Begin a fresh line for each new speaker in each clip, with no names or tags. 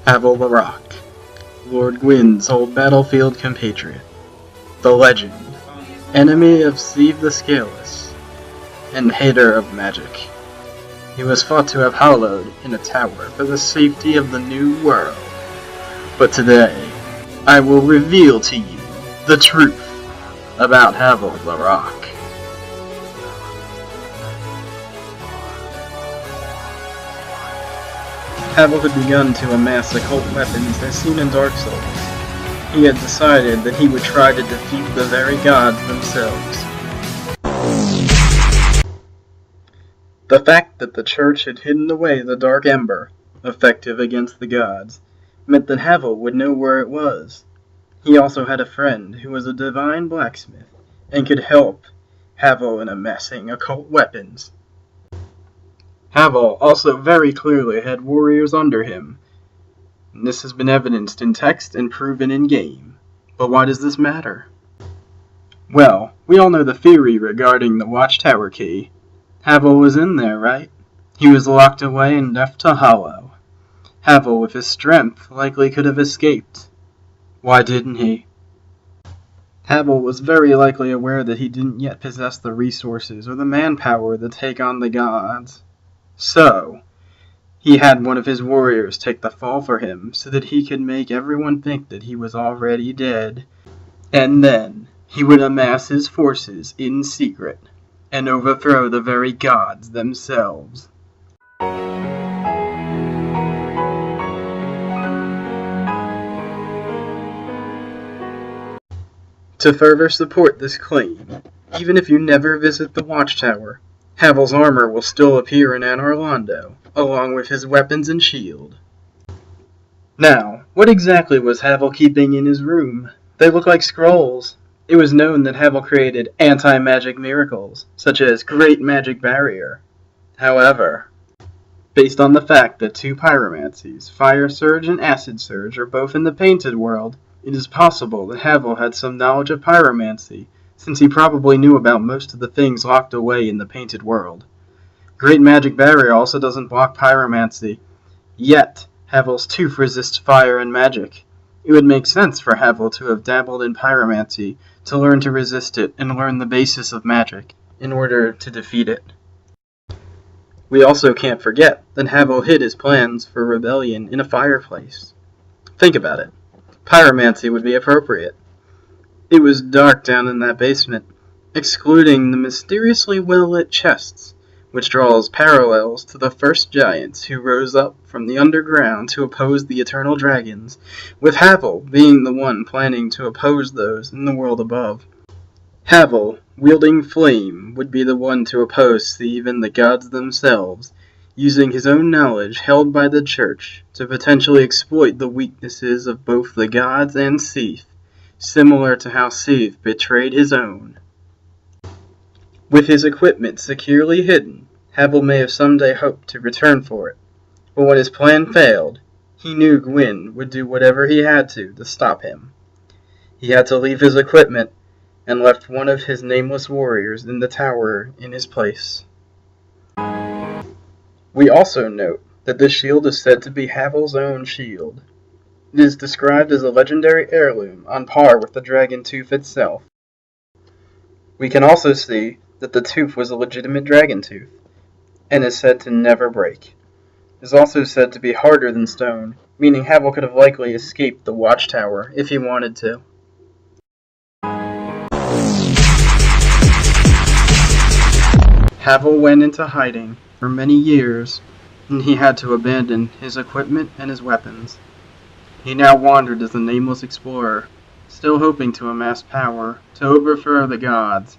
Pavel Larok, Lord Gwyn's old battlefield compatriot, the legend, enemy of Steve the Scaleless, and hater of magic. He was thought to have hallowed in a tower for the safety of the New World. But today, I will reveal to you the truth about Pavel Larok. Pavel had begun to amass occult weapons as seen in Dark Souls. He had decided that he would try to defeat the very gods themselves. The fact that the church had hidden away the Dark Ember, effective against the gods, meant that Pavel would know where it was. He also had a friend who was a divine blacksmith and could help Pavel in amassing occult weapons. Pavel also very clearly had warriors under him. This has been evidenced in text and proven in game. But why does this matter? Well, we all know the theory regarding the Watchtower key. Pavel was in there, right? He was locked away and left to hollow. Pavel, with his strength, likely could have escaped. Why didn't he? Pavel was very likely aware that he didn't yet possess the resources or the manpower to take on the gods. So, he had one of his warriors take the fall for him so that he could make everyone think that he was already dead. And then, he would amass his forces in secret and overthrow the very gods themselves. To further support this claim, even if you never visit the Watchtower, Pavel's armor will still appear in Anor Londo, along with his weapons and shield. Now, what exactly was Pavel keeping in his room? They look like scrolls. It was known that Pavel created anti-magic miracles, such as Great Magic Barrier. However, based on the fact that two pyromancies, Fire Surge and Acid Surge, are both in the Painted World, it is possible that Pavel had some knowledge of pyromancy, since he probably knew about most of the things locked away in the Painted World. Great Magic Barrier also doesn't block pyromancy, yet Pavel's tooth resists fire and magic. It would make sense for Pavel to have dabbled in pyromancy to learn to resist it and learn the basis of magic in order to defeat it. We also can't forget that Pavel hid his plans for rebellion in a fireplace. Think about it. Pyromancy would be appropriate. It was dark down in that basement, excluding the mysteriously well-lit chests, which draws parallels to the first giants who rose up from the underground to oppose the eternal dragons, with Pavel being the one planning to oppose those in the world above. Pavel, wielding flame, would be the one to oppose Steve and the gods themselves, using his own knowledge held by the church to potentially exploit the weaknesses of both the gods and Steve, similar to how Steve betrayed his own. With his equipment securely hidden, Pavel may have someday hoped to return for it, but when his plan failed, he knew Gwyn would do whatever he had to stop him. He had to leave his equipment and left one of his nameless warriors in the tower in his place. We also note that this shield is said to be Pavel's own shield. It is described as a legendary heirloom on par with the dragon tooth itself. We can also see that the tooth was a legitimate dragon tooth, and is said to never break. It is also said to be harder than stone, meaning Pavel could have likely escaped the Watchtower if he wanted to. Pavel went into hiding for many years, and he had to abandon his equipment and his weapons. He now wandered as a nameless explorer, still hoping to amass power, to overthrow the gods,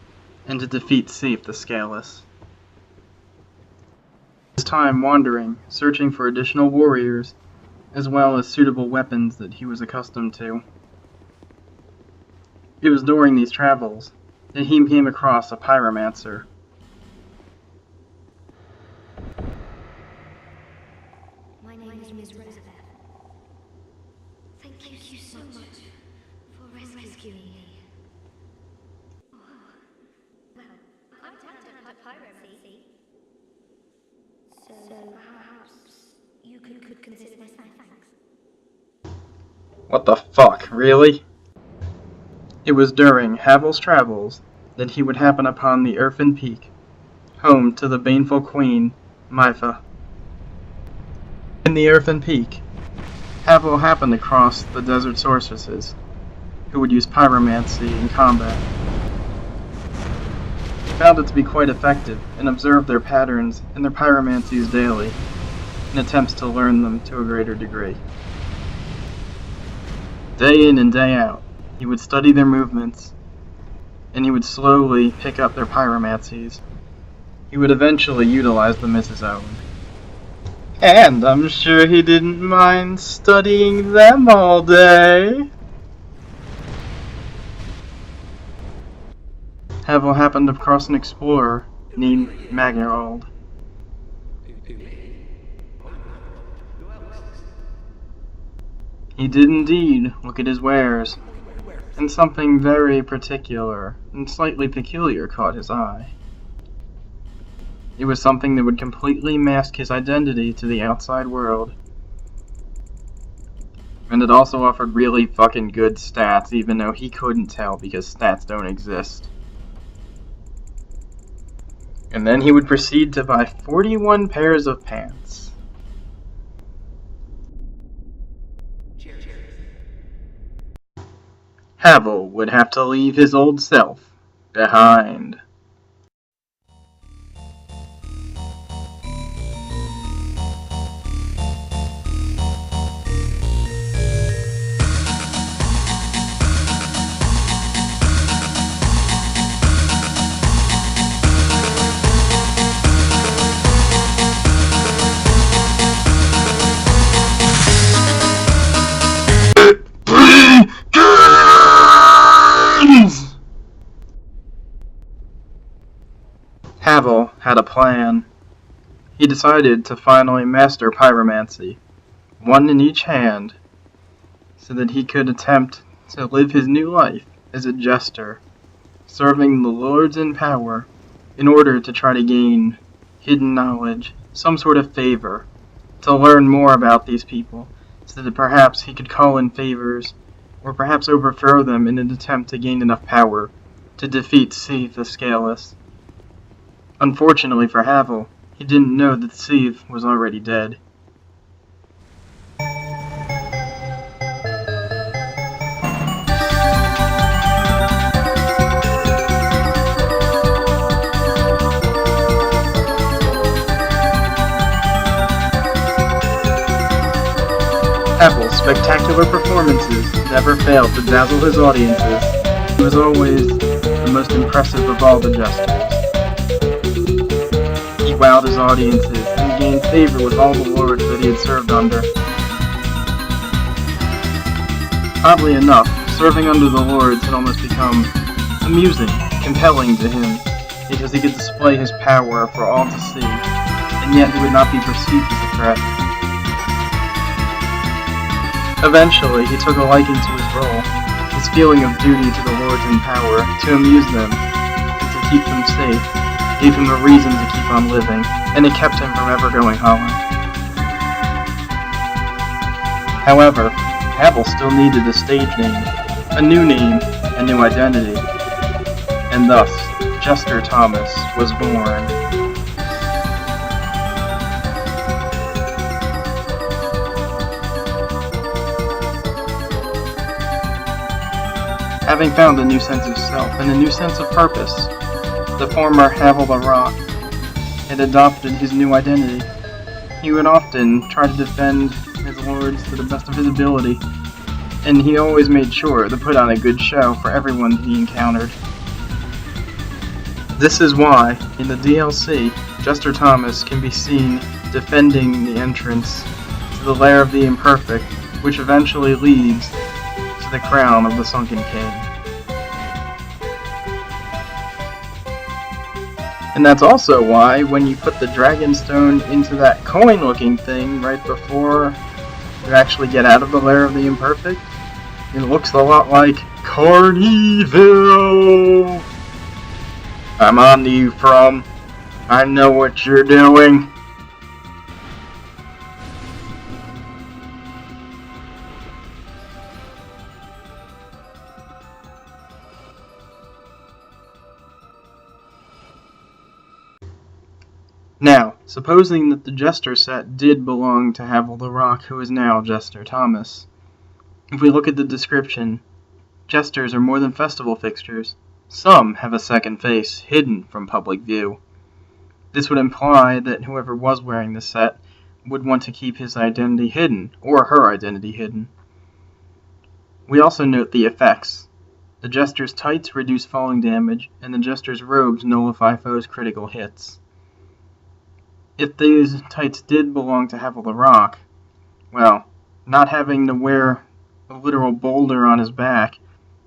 and to defeat Steve the Scaleless. His time wandering, searching for additional warriors, as well as suitable weapons that he was accustomed to. It was during these travels that he came across a pyromancer.
My name is Miss Rosabeth. Thank you so much for rescuing me. Oh, well, I'm talented at piracy. So perhaps you could consider this my thanks.
What the fuck, really? It was during Havel's travels that he would happen upon the Earthen Peak, home to the baneful queen, Mypha. In the Earthen Peak, Havel happened across the desert sorceresses, who would use pyromancy in combat. He found it to be quite effective, and observed their patterns and their pyromancies daily, in attempts to learn them to a greater degree. Day in and day out, he would study their movements, and he would slowly pick up their pyromancies. He would eventually utilize them as his own. And I'm sure he didn't mind studying them all day. Havel happened across an explorer named Magnerold. He did indeed look at his wares, and something very particular and slightly peculiar caught his eye. It was something that would completely mask his identity to the outside world. And it also offered really fucking good stats, even though he couldn't tell because stats don't exist. And then he would proceed to buy 41 pairs of pants. Havel would have to leave his old self behind. Havel had a plan. He decided to finally master pyromancy, one in each hand, so that he could attempt to live his new life as a jester, serving the lords in power in order to try to gain hidden knowledge, some sort of favor, to learn more about these people, so that perhaps he could call in favors, or perhaps overthrow them in an attempt to gain enough power to defeat Seath the Scaleless. Unfortunately for Havel, he didn't know that Seath was already dead. Havel's spectacular performances never failed to dazzle his audiences. He was always the most impressive of all the jesters. He wowed his audiences and gained favor with all the lords that he had served under. Oddly enough, serving under the lords had almost become amusing, compelling to him, because he could display his power for all to see, and yet he would not be perceived as a threat. Eventually, he took a liking to his role, his feeling of duty to the lords in power, to amuse them, and to keep them safe, gave him a reason to keep on living, and it kept him from ever going hollow. However, Havel still needed a stage name, a new identity, and thus, Jester Thomas was born. Having found a new sense of self and a new sense of purpose, the former Havel the Rock had adopted his new identity. He would often try to defend his lords to the best of his ability, and he always made sure to put on a good show for everyone he encountered. This is why, in the DLC, Jester Thomas can be seen defending the entrance to the Lair of the Imperfect, which eventually leads to the crown of the Sunken King. And that's also why, when you put the Dragonstone into that coin-looking thing right before you actually get out of the Lair of the Imperfect, it looks a lot like Carneyville! I'm on to you, From. I know what you're doing. Now, supposing that the Jester set did belong to Havel the Rock, who is now Jester Thomas. If we look at the description, Jesters are more than festival fixtures. Some have a second face, hidden from public view. This would imply that whoever was wearing the set would want to keep his identity hidden, or her identity hidden. We also note the effects. The Jester's tights reduce falling damage, and the Jester's robes nullify foes' critical hits. If these tights did belong to Havel the Rock, well, not having to wear a literal boulder on his back,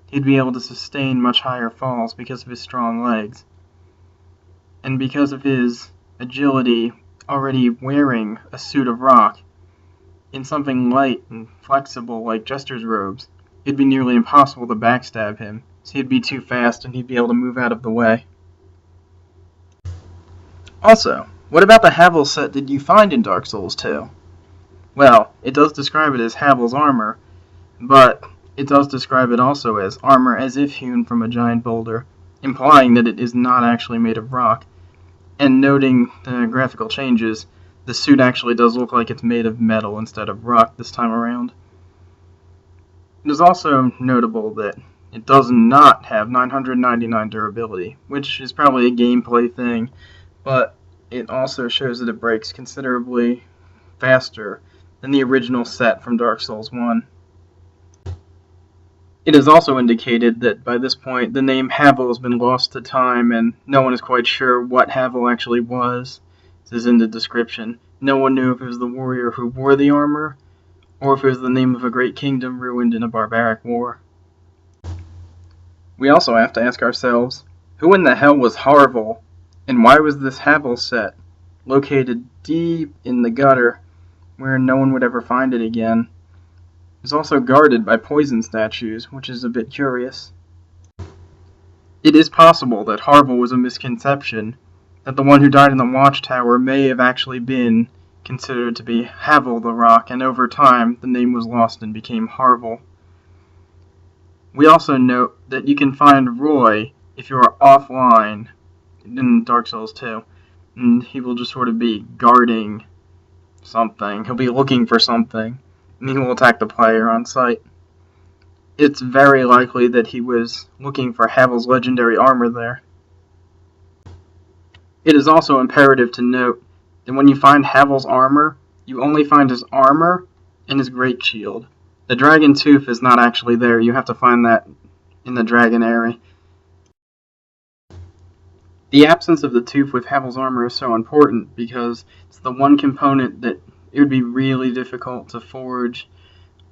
he'd be able to sustain much higher falls because of his strong legs. And because of his agility already wearing a suit of rock, in something light and flexible like Jester's robes, it'd be nearly impossible to backstab him, so he'd be too fast and he'd be able to move out of the way. Also, what about the Havel set did you find in Dark Souls 2? Well, it does describe it as Havel's armor, but it does describe it also as armor as if hewn from a giant boulder, implying that it is not actually made of rock. And noting the graphical changes, the suit actually does look like it's made of metal instead of rock this time around. It is also notable that it does not have 999 durability, which is probably a gameplay thing, but it also shows that it breaks considerably faster than the original set from Dark Souls 1. It is also indicated that by this point the name Havel has been lost to time and no one is quite sure what Havel actually was. This is in the description. No one knew if it was the warrior who wore the armor, or if it was the name of a great kingdom ruined in a barbaric war. We also have to ask ourselves, who in the hell was Harvel, and why was this Havel set located deep in the gutter where no one would ever find it again? It's also guarded by poison statues, which is a bit curious. It is possible that Harvel was a misconception, that the one who died in the watchtower may have actually been considered to be Havel the Rock, and over time the name was lost and became Harvel. We also note that you can find Roy if you are offline in Dark Souls 2, and he will just sort of be guarding something. He'll be looking for something, and he will attack the player on sight. It's very likely that he was looking for Havel's legendary armor there. It is also imperative to note that when you find Havel's armor, you only find his armor and his great shield. The dragon tooth is not actually there. You have to find that in the dragon area. The absence of the tooth with Havel's armor is so important because it's the one component that it would be really difficult to forge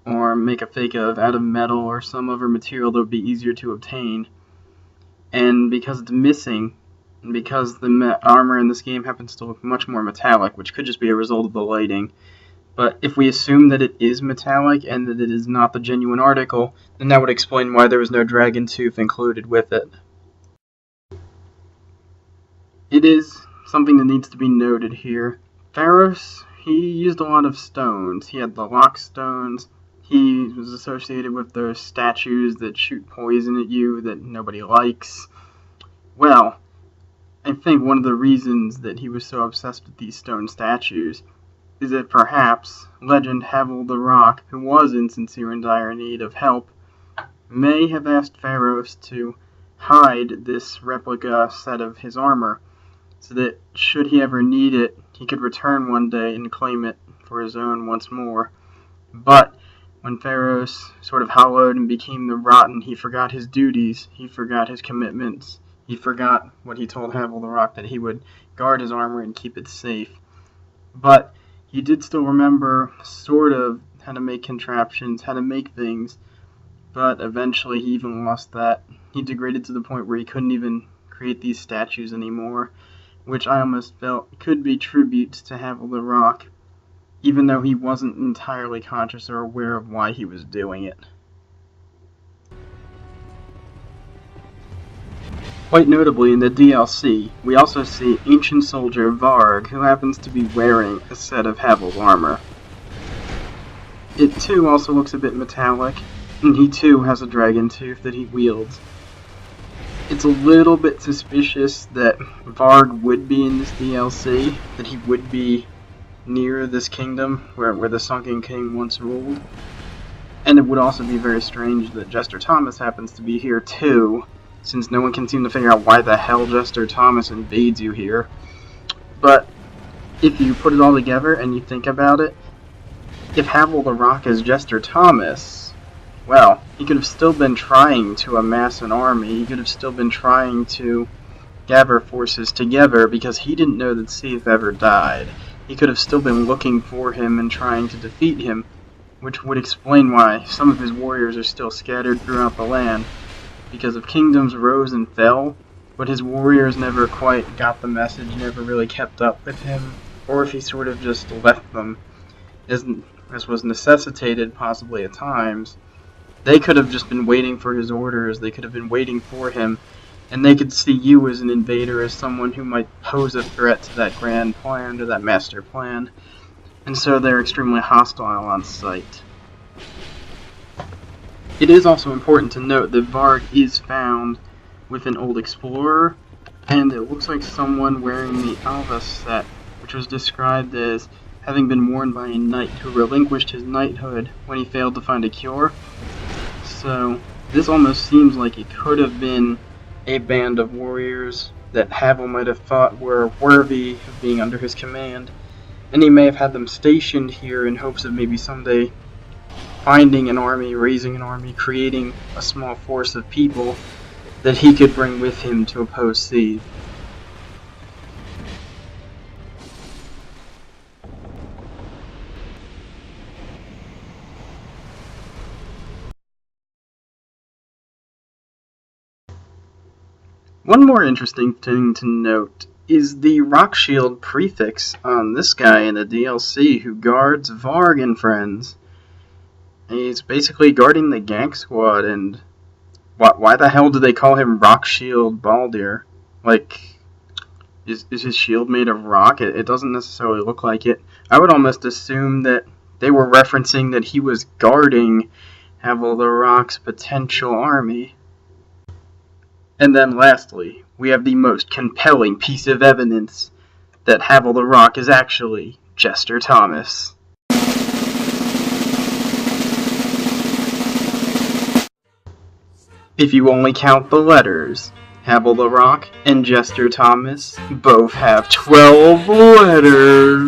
or make a fake of out of metal or some other material that would be easier to obtain. And because it's missing, and because the armor in this game happens to look much more metallic, which could just be a result of the lighting, but if we assume that it is metallic and that it is not the genuine article, then that would explain why there was no dragon tooth included with it. It is something that needs to be noted here. Pharos, he used a lot of stones. He had the lock stones. He was associated with those statues that shoot poison at you that nobody likes. Well, I think one of the reasons that he was so obsessed with these stone statues is that perhaps legend Havel the Rock, who was in sincere and dire need of help, may have asked Pharos to hide this replica set of his armor, so that should he ever need it, he could return one day and claim it for his own once more. But when Pharos sort of hollowed and became the rotten, he forgot his duties, he forgot his commitments, he forgot what he told Havel the Rock, that he would guard his armor and keep it safe. But he did still remember sort of how to make contraptions, how to make things, but eventually he even lost that. He degraded to the point where he couldn't even create these statues anymore, which I almost felt could be tributes to Havel the Rock, even though he wasn't entirely conscious or aware of why he was doing it. Quite notably in the DLC, we also see ancient soldier Varg, who happens to be wearing a set of Havel's armor. It too also looks a bit metallic, and he too has a dragon tooth that he wields. It's a little bit suspicious that Varg would be in this DLC, that he would be near this kingdom where the Sunken King once ruled. And it would also be very strange that Jester Thomas happens to be here too, since no one can seem to figure out why the hell Jester Thomas invades you here. But if you put it all together and you think about it, if Havel the Rock is Jester Thomas, well, he could have still been trying to amass an army, he could have still been trying to gather forces together because he didn't know that Seath ever died. He could have still been looking for him and trying to defeat him, which would explain why some of his warriors are still scattered throughout the land, because if kingdoms rose and fell, but his warriors never quite got the message, never really kept up with him, or if he sort of just left them, as was necessitated possibly at times, they could have just been waiting for his orders, they could have been waiting for him, and they could see you as an invader, as someone who might pose a threat to that grand plan, to that master plan, and so they're extremely hostile on sight. It is also important to note that Varg is found with an old explorer, and it looks like someone wearing the Alva set, which was described as having been worn by a knight who relinquished his knighthood when he failed to find a cure. So this almost seems like it could have been a band of warriors that Havel might have thought were worthy of being under his command, and he may have had them stationed here in hopes of maybe someday finding an army, raising an army, creating a small force of people that he could bring with him to oppose Seath. One more interesting thing to note is the Rock Shield prefix on this guy in the DLC who guards Varg and friends. He's basically guarding the Gank Squad, and why the hell do they call him Rock Shield Baldir? Like, is his shield made of rock? It doesn't necessarily look like it. I would almost assume that they were referencing that he was guarding Havel the Rock's potential army. And then lastly, we have the most compelling piece of evidence that Havel the Rock is actually Jester Thomas. If you only count the letters, Havel the Rock and Jester Thomas both have 12 letters.